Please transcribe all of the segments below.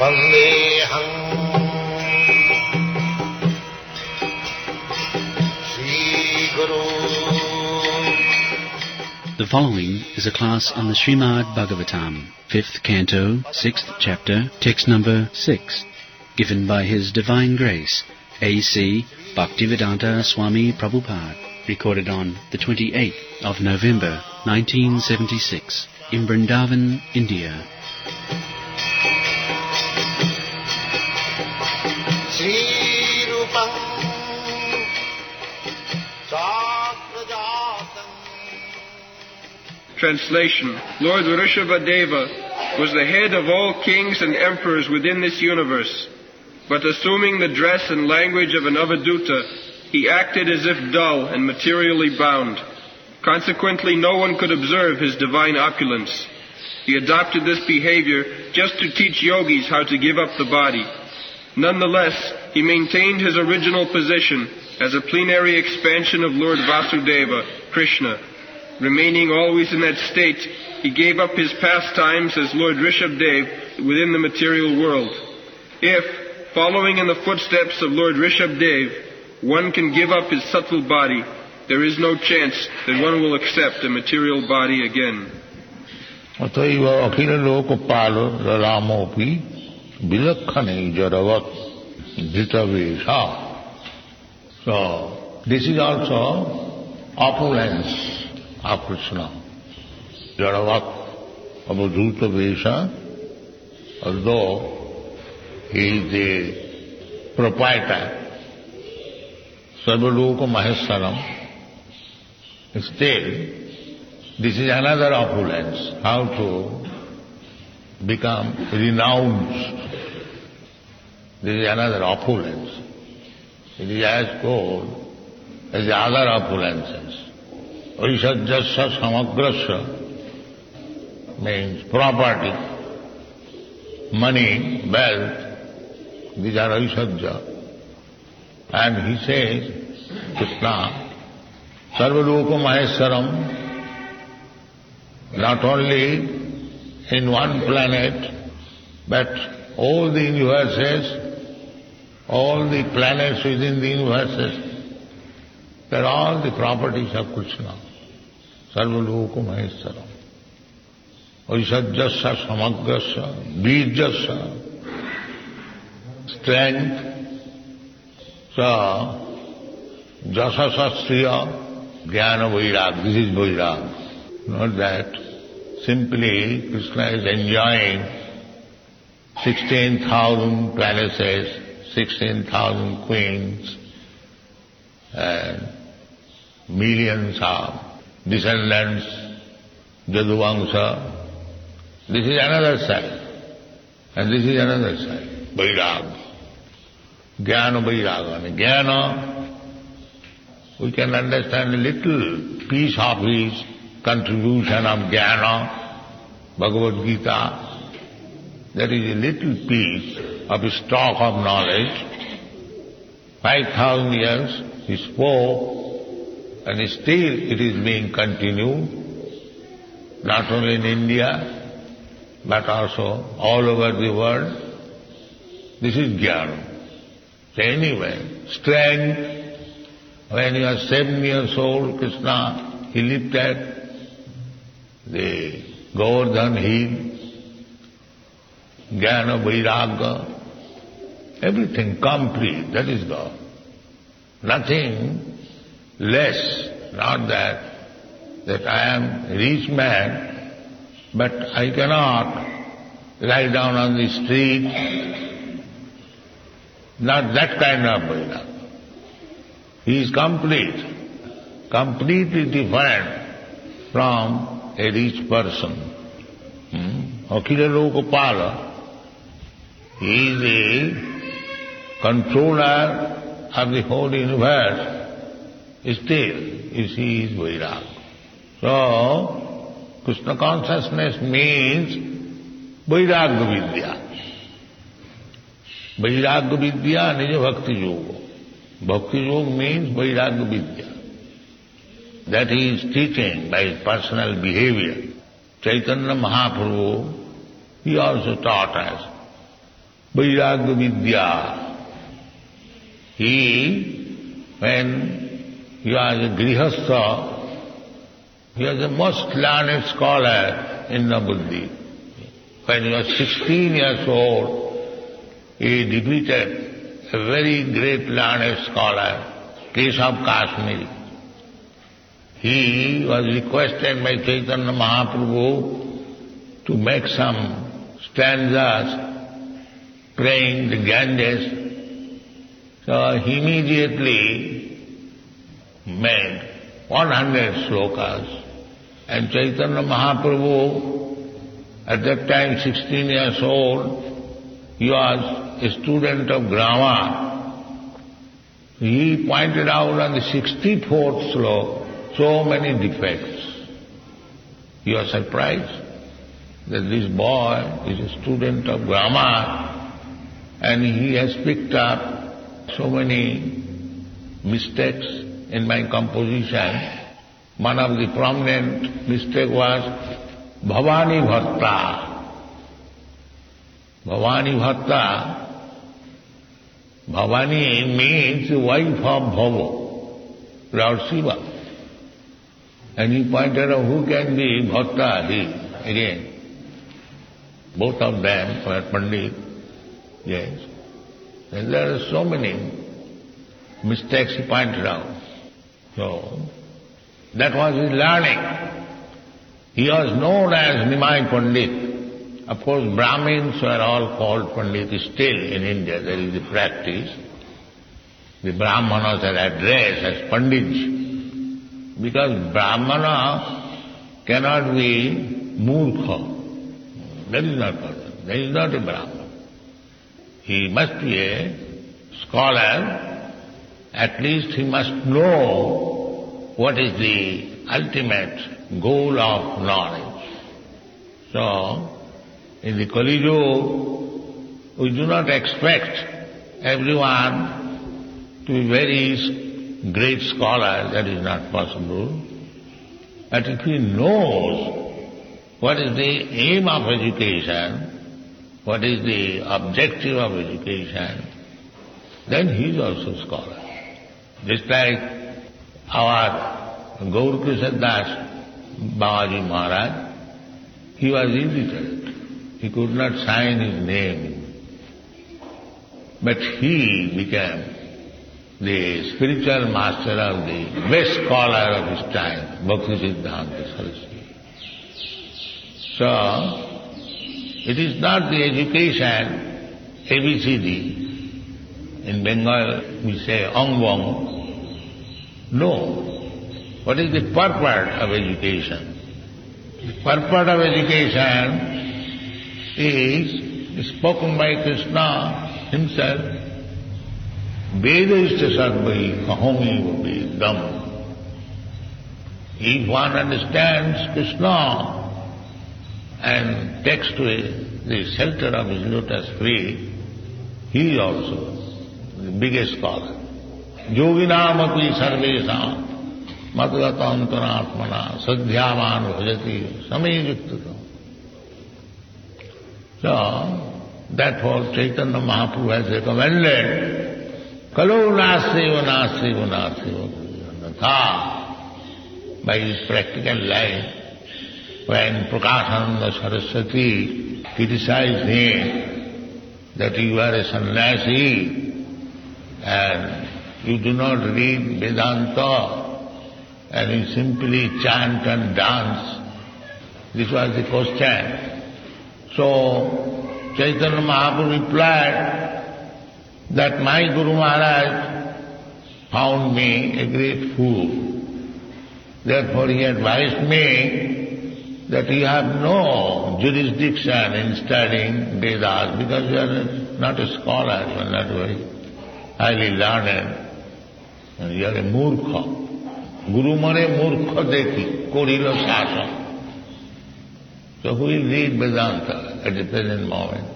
Vandeham Sri Guru. The following is a class on the Srimad Bhagavatam, 5th Canto, 6th Chapter, text number 6, given by His Divine Grace, A.C. Bhaktivedanta Swami Prabhupada, recorded on the 28th of November, 1976, in Vrindaban, India. Sri Rupam Sakrajatam. Translation. Lord Rsabhadeva was the head of all kings and emperors within this universe, but assuming the dress and language of an avadhuta, he acted as if dull and materially bound. Consequently, no one could observe his divine opulence. He adopted this behavior just to teach yogis how to give up the body. Nonetheless, he maintained his original position as a plenary expansion of Lord Vasudeva, Krsna. Remaining always in that state, he gave up his pastimes as Lord Rsabhadeva within the material world. If, following in the footsteps of Lord Rsabhadeva, one can give up his subtle body, there is no chance that one will accept a material body again. Ataiva akhila lokapala raramopi vilakhane jaravat VedaBase. So, this is also opulence of Krsna. Jaravat avadhuta vesha, although he is the proprietor, Sarvaloka Maheswaram, still, this is another opulence, how to become renounced. This is another opulence. It is as good as the other opulences. Aishajyasya samagrasya means property, money, wealth, these are aishajya. And he says, Krsna, Sarvaloka Maheswaram, not only in one planet, but all the universes, all the planets within the universes, they are all the properties of Krsna. Sarvaloka Maheswaram. Aishajyasya samagrasya, bijasya, strength. So, jasasasriya jnana vairag. This is vairag. Not that simply Krsna is enjoying 16,000 palaces, 16,000 queens, and millions of descendants, Jaduvamsa. This is another side. And this is another side. Vairag. Jnana vairaga. Jnana, we can understand a little piece of his contribution of jnana, Bhagavad Gita. That is a little piece of his stock of knowledge. 5,000 years he spoke, and still it is being continued, not only in India, but also all over the world. This is jnana. So anyway, strength. When he was 7 years old, Krsna, he lifted the Govardhan hill, jnana, vairagya, everything complete, that is God. Nothing less, not that I am a rich man, but I cannot lie down on the street. Not that kind of vairagya. He is complete, completely different from a rich person. Akhila Lokapala, he is the controller of the whole universe. Still, you see, he is vairagya. So, Krishna consciousness means vairagya vidya. Vairagya vidya nija bhakti yoga. Bhakti yoga means vairagya vidya. That he is teaching by his personal behavior. Chaitanya Mahaprabhu, he also taught us Vairagya Vidya. When he was a grihastha, he was the most learned scholar in the Buddhi. When he was 16 years old, he defeated a very great learned scholar, Keshav Kashmiri. He was requested by Chaitanya Mahaprabhu to make some stanzas praying the Ganges. So he immediately made 100 slokas. And Chaitanya Mahaprabhu, at that time 16 years old, he was a student of grammar. He pointed out on the 64th slok so many defects. He was surprised that this boy is a student of grammar and he has picked up so many mistakes in my composition. One of the prominent mistakes was Bhavani Bhatta. Bhavani Bhatta, Bhavani means wife of Bhava, Lord Shiva. And he pointed out who can be Bhatta, he, again. Both of them were Pandit, yes. And there are so many mistakes he pointed out. So, that was his learning. He was known as Nimai Pandit. Of course, Brahmins were all called Pandit. Still in India there is a practice. The Brahmanas are addressed as Pandit. Because Brahmana cannot be Murkha. That is not possible. That is not a Brahmana. He must be a scholar. At least he must know what is the ultimate goal of knowledge. So, in the Kali Yuga, we do not expect everyone to be very great scholar, that is not possible. But if he knows what is the aim of education, what is the objective of education, then he is also scholar. Just like our Gaur Krishna Das Babaji Maharaj, he was illiterate. He could not sign his name. But he became the spiritual master of the best scholar of his time, Bhakti Siddhanta Saraswati. So, it is not the education, ABCD. In Bengal we say Angwang. No. What is the purport of education? The purport of education is spoken by Krsna himself. Vedayista sarvai kahomi vedam. If one understands Krishna and takes to the shelter of his lotus feet, he is also the biggest scholar. Yoginamapi sarvesam madhvata antaratmana sadhyavan bhajati samyuktatam. So, therefore Chaitanya Mahaprabhu has recommended Kalo naseva naseva naseva natha. By his practical life, when Prakashananda Saraswati criticized him that you are a sannyasi and you do not read Vedanta and you simply chant and dance, this was the question. So Chaitanya Mahaprabhu replied that my Guru Maharaj found me a great fool. Therefore he advised me that you have no jurisdiction in studying Vedas because you are not a scholar, you are not very highly learned, and you are a murkha. Guru mare murkha dekhi, korilo sasa. So who will read Vedanta at the present moment?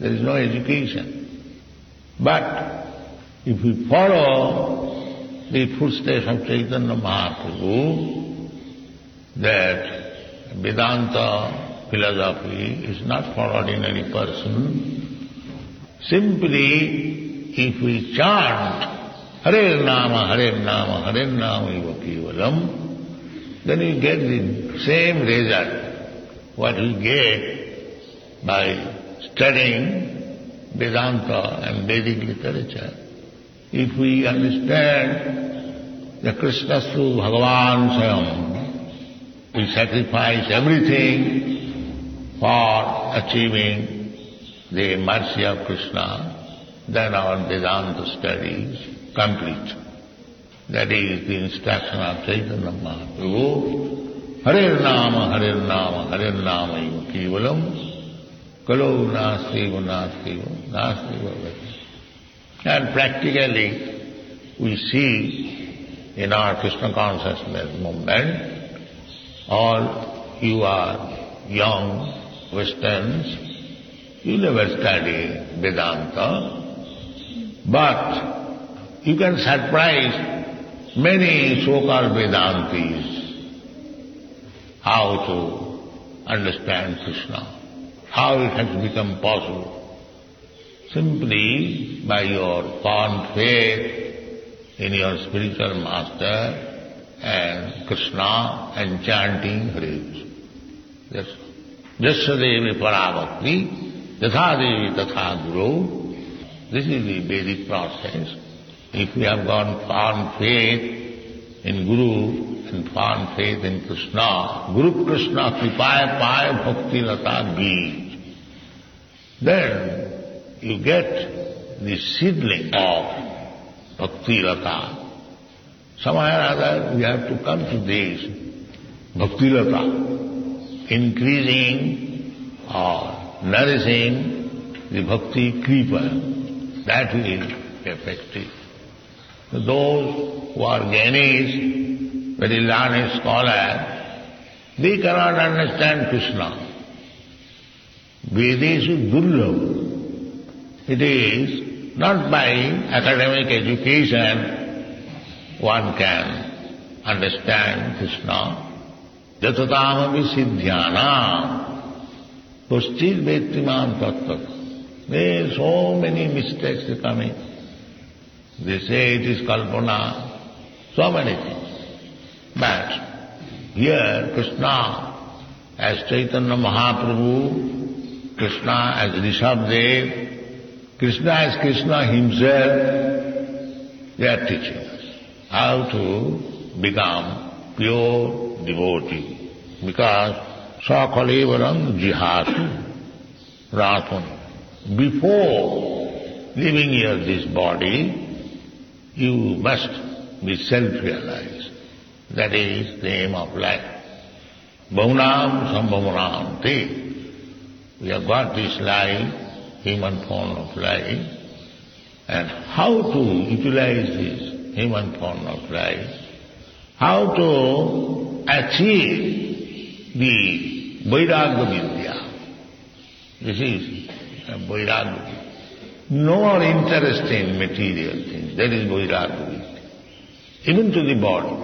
There is no education. But if we follow the footsteps of Chaitanya Mahaprabhu, that Vedanta philosophy is not for ordinary person, Simply, if we chant Hare Nama, Hare Nama, Hare Nama Eva Kevalam, then we get the same result what we get by studying Vedanta and Vedic literature. If we understand the Krsna through Bhagavan Swayam, we sacrifice everything for achieving the mercy of Krishna, then our Vedanta study is complete. That is the instruction of Chaitanya Mahaprabhu. Hare Nama, Hare Nama, Hare Nama Eva Kevalam, Kalo Nastiva, Nastiva, Nastiva. And practically, we see in our Krishna consciousness movement, all you are young Westerns, you never study Vedanta, but you can surprise many so-called Vedantis how to understand Krishna, how it has become possible. Simply by your fond faith in your spiritual master and Krishna and chanting Hare. Yes. Jasyadevi parabhakti, Yatha Devi Tatha Guru. This is the Vedic process. If we have got fond faith in Guru and fond faith in Krishna, Guru Krishna Kripaya Paya Bhakti Lata Bij, then you get the seedling of Bhakti Lata. Somehow or other we have to come to this Bhakti Lata, increasing or nourishing the Bhakti creeper. That will be effective. Those who are Jnainis, very learned scholars, they cannot understand Krishna. Vedeshu Durlabha. It is not by academic education one can understand Krishna. Jatatamami siddhyanam. Pushchir vettimam tattat. There are so many mistakes coming. They say it is kalpana, so many things. But here Krishna as Chaitanya Mahaprabhu, Krishna as Rsabhadeva, Krishna as Krishna himself, they are teaching us how to become pure devotee. Because sakalevaram jihasu ratun. Before leaving here this body, you must be self-realized. That is the aim of life. Bhavanam sambhavanam te. We have got this life, human form of life, and how to utilize this human form of life, how to achieve the Vairagya Vidya. This is Vairagya. No more interest in material things. That is Vairagya Vidya. Even to the body.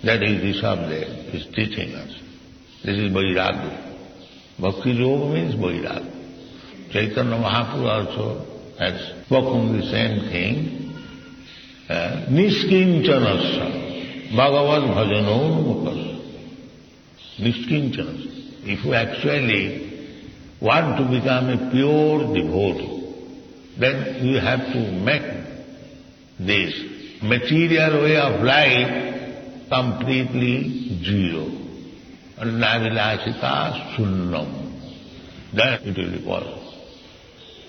That is Rsabhadeva is teaching us. This is Vairagya. Bhakti Yoga means Vairagya. Chaitanya Mahaprabhu also has spoken the same thing. Niskincanasya Bhagavad Bhajano Mukasya. Niskincanasya. If you actually want to become a pure devotee, then you have to make this material way of life completely zero. Navilasita sunnam. Then it will be possible.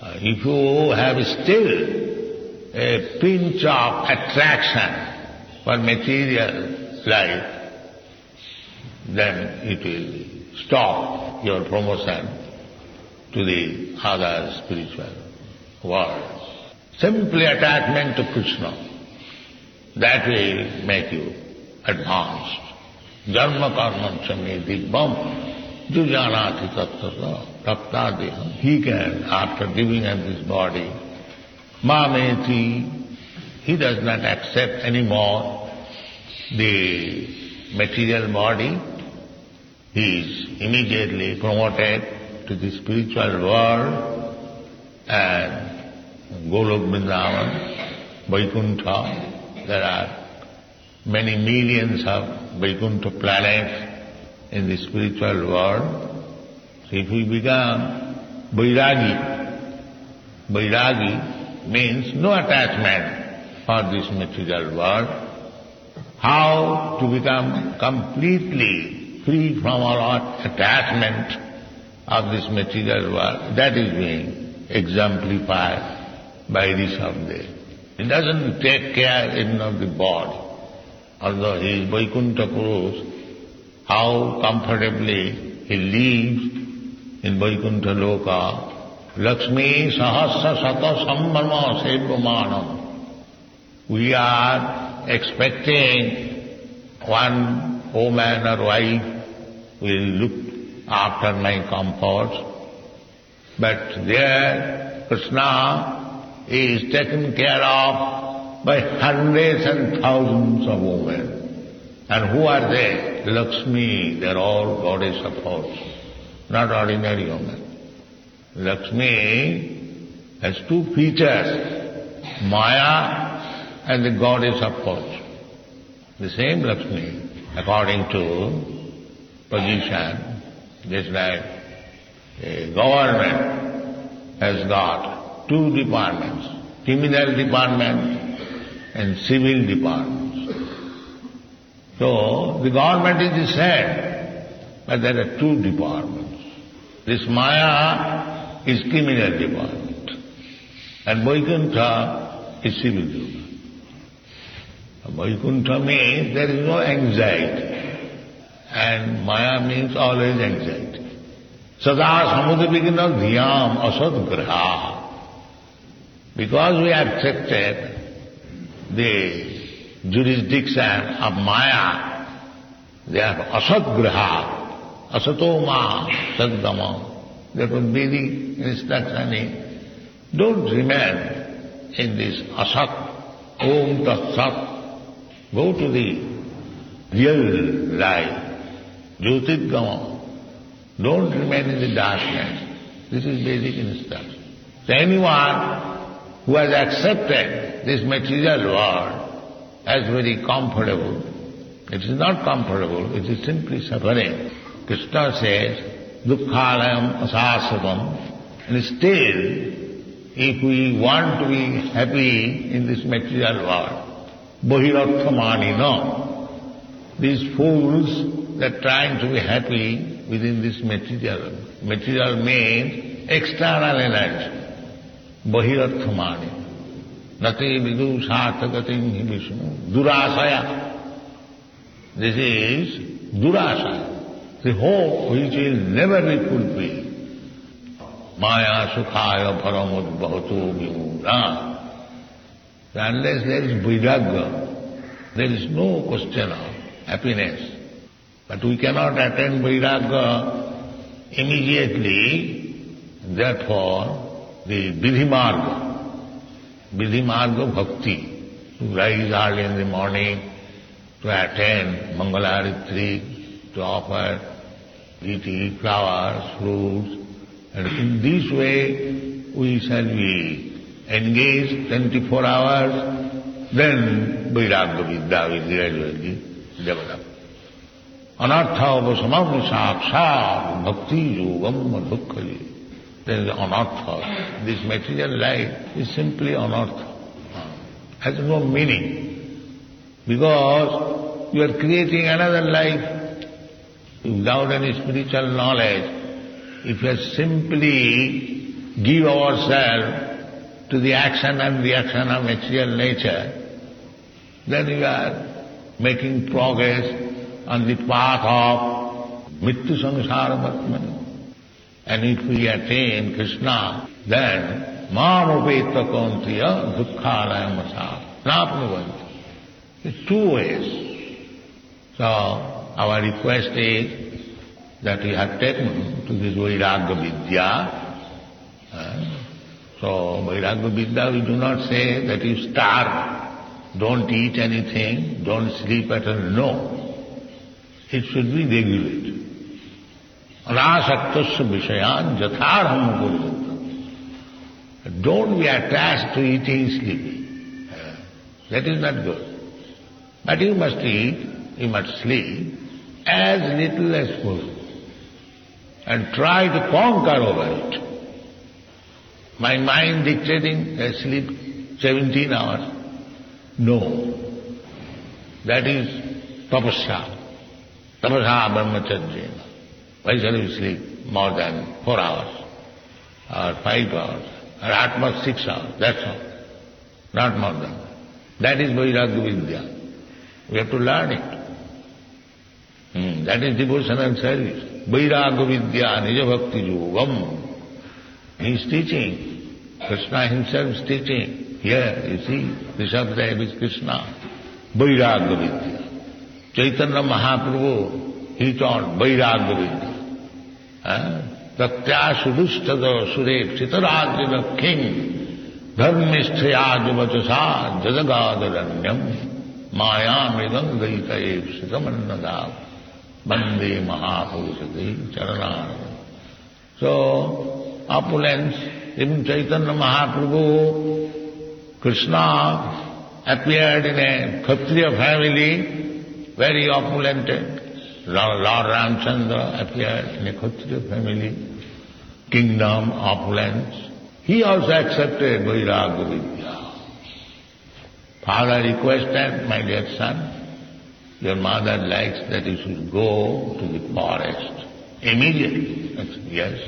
If you have still a pinch of attraction for material life, then it will stop your promotion to the other spiritual world. Simply attachment to Krishna, that will make you advanced. Dharma karma chame dibbam. Jujanati tattva taptadeham. He can, after giving up his body, mameti, he does not accept anymore the material body. He is immediately promoted to the spiritual world, and Golok Vrindaban, Vaikuntha. There are many millions of Vaikuntha planets in the spiritual world. So if we become Vairagi means no attachment for this material world. How to become completely free from all attachment of this material world, that is being exemplified by Rsabhadeva. He doesn't take care even of the body. Although he is Vaikuntha Purush, how comfortably he lives in Vaikuntha Loka. Lakshmi Sahasra Sata Sambharma Sevvamanam. We are expecting one woman or wife will look after my comforts. But there Krsna is taken care of by hundreds and thousands of women. And who are they? Lakshmi, they are all goddess of force, not ordinary women. Lakshmi has two features, Maya and the goddess of force. The same Lakshmi, according to position, just like a government has got two departments, criminal department and civil departments. So the government is the same, but there are two departments. This Maya is criminal department, and Vaikuntha is civil department. Vaikuntha means there is no anxiety, and Maya means always anxiety. Sada samudabhigna dhyam asadgraha. Because we accepted the jurisdiction of Maya, they are asadgraha, asatoma sadgama. That was Vedic instruction is, don't remain in this asat, om tat sat. Go to the real life, jyotidgama. Don't remain in the darkness. This is Vedic instruction. So anyone who has accepted this material world as very comfortable, it is not comfortable, it is simply suffering. Krsna says, dukkhalayam asasvatam. And still, if we want to be happy in this material world, bahirarthamani, no. These fools that are trying to be happy within this material. Material means external energy. Bahirarthamani. Nati vidu sarthagatim hi Vishnu. Durasaya. This is durasaya. The hope which will never be fulfilled. Maya sukhaya paramud bhavato vimura. Unless there is vairagya, there is no question of happiness. But we cannot attain vairagya immediately. Therefore, the vidhimarga bhakti, to rise early in the morning, to attend Mangalarithri, to offer eating flowers, fruits, and in this way we shall be engaged 24 hours, then Vairagya Vidya will gradually develop. Anartha vasamam sakshat bhakti yogam dukkhaji. There is anartha. This material life is simply anartha. Has no meaning. Because you are creating another life. Without any spiritual knowledge, if we simply give ourselves to the action and reaction of material nature, then we are making progress on the path of Mittu Samsara Bhatmani. And if we attain Krsna, then Mamupeta Kontiya Dukkhalayam Asa Napnuvanti. It's two ways. So, our request is that we have taken to this Vairagya Vidya. So, Vairagya Vidya, we do not say that you starve, don't eat anything, don't sleep at all. No. It should be regulated. Anasaktasya vishayan jatharham purjata. Don't be attached to eating, sleeping. That is not good. But you must eat, you must sleep as little as possible. And try to conquer over it. My mind dictating I sleep 17 hours. No. That is tapasya. Tapasya brahmacharya. Why shall you sleep more than 4 hours or 5 hours or at most 6 hours? That's all. Not more than that. That is vairagya vidya. We have to learn it. That is devotional service. Vairagya vidya nija bhakti yogam. He is teaching. Krsna himself is teaching. Here, you see, Rsabhadeva is Krsna. Vairagya vidya. Chaitanya Mahaprabhu, he taught Vairagya vidya. Tatya sudustada surev sitarajana king dharmisthayajavachasa jadagadharanyam mayamridam gaitayev sitamannadav bande mahapurusati charanarana. So, opulence, even Chaitanya Mahaprabhu, Krsna appeared in a Kshatriya family, very opulent. Lord Ramchandra appeared in a Kshatriya family, kingdom, opulence. He also accepted vairagya vidya. Father requested, my dear son, your mother likes that you should go to the forest immediately. I said, yes.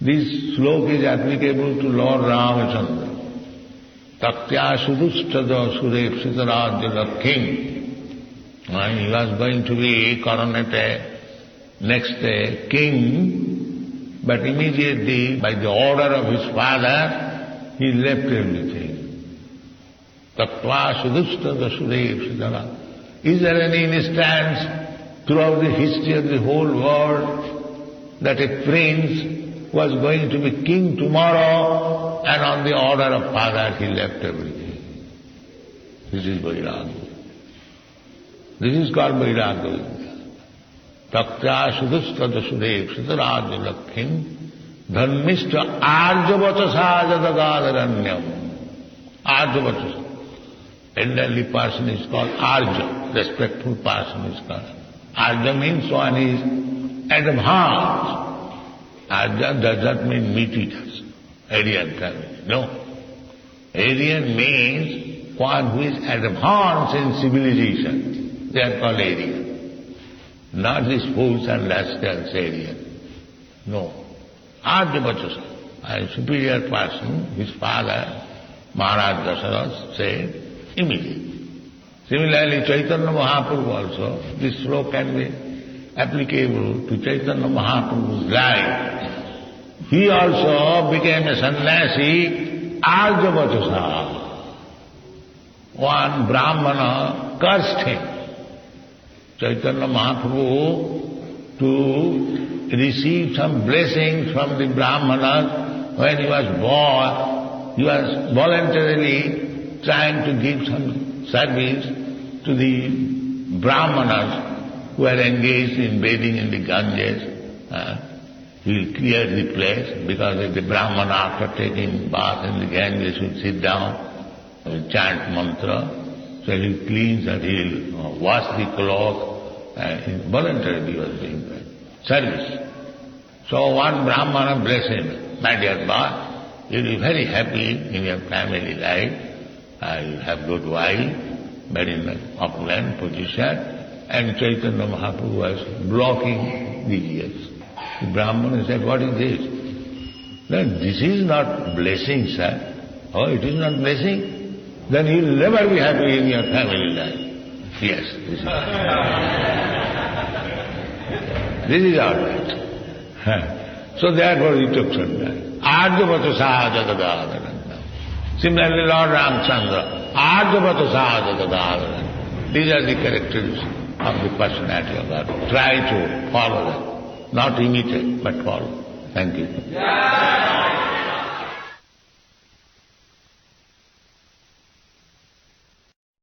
This sloka is applicable to Lord Ramchandra. Taktya sudustada surev sitarajana king. He was going to be coronated next day king, but immediately by the order of his father, he left everything. Tattva sudustada surev sitarajana. Is there any instance throughout the history of the whole world that a prince was going to be king tomorrow and on the order of father he left everything? This is vairagya. This is called vairagya vidya. Taktya sudustada surev sitarajana king dharmishta arjavatasa jadagadharanyam. Arjavatasa. Elderly person is called arja. Respectful person is called. Arja means one is advanced. Arja does not mean meat eaters, Aryan family. No. Aryan means one who is advanced in civilization. They are called Aryan. Not these fools and rascals Aryan. No. Arjavachasa, a superior person, his father, Maharaj Dasarath, said immediately. Similarly, Chaitanya Mahaprabhu also, this sloka can be applicable to Chaitanya Mahaprabhu's life. He also became a sannyasi, Arjavachasa. One Brahmana cursed him. Chaitanya Mahaprabhu, to receive some blessings from the Brahmanas when he was born, he was voluntarily trying to give some service to the Brahmanas who are engaged in bathing in the Ganges. He will clear the place, because if the Brahmana after taking bath in the Ganges will sit down, he will chant mantra, so he will cleanse and he will wash the cloth. Voluntarily he was doing that service. So one Brahmana blessed him, my dear boy, you will be very happy in your family life, you will have good wife, very opulent position, and Chaitanya Mahaprabhu was blocking the ears. The Brahmana said, what is this? No, this is not blessing, sir. Oh, it is not blessing? Then you will never be happy in your family life. Yes, this is this is all right. So therefore he took some time. Arjavata jadagadharanya. Similarly, Lord Ramchandra, Arjavata jadagadharanya. These are the characteristics of the personality of God. Try to follow them. Not imitate, but follow. Thank you.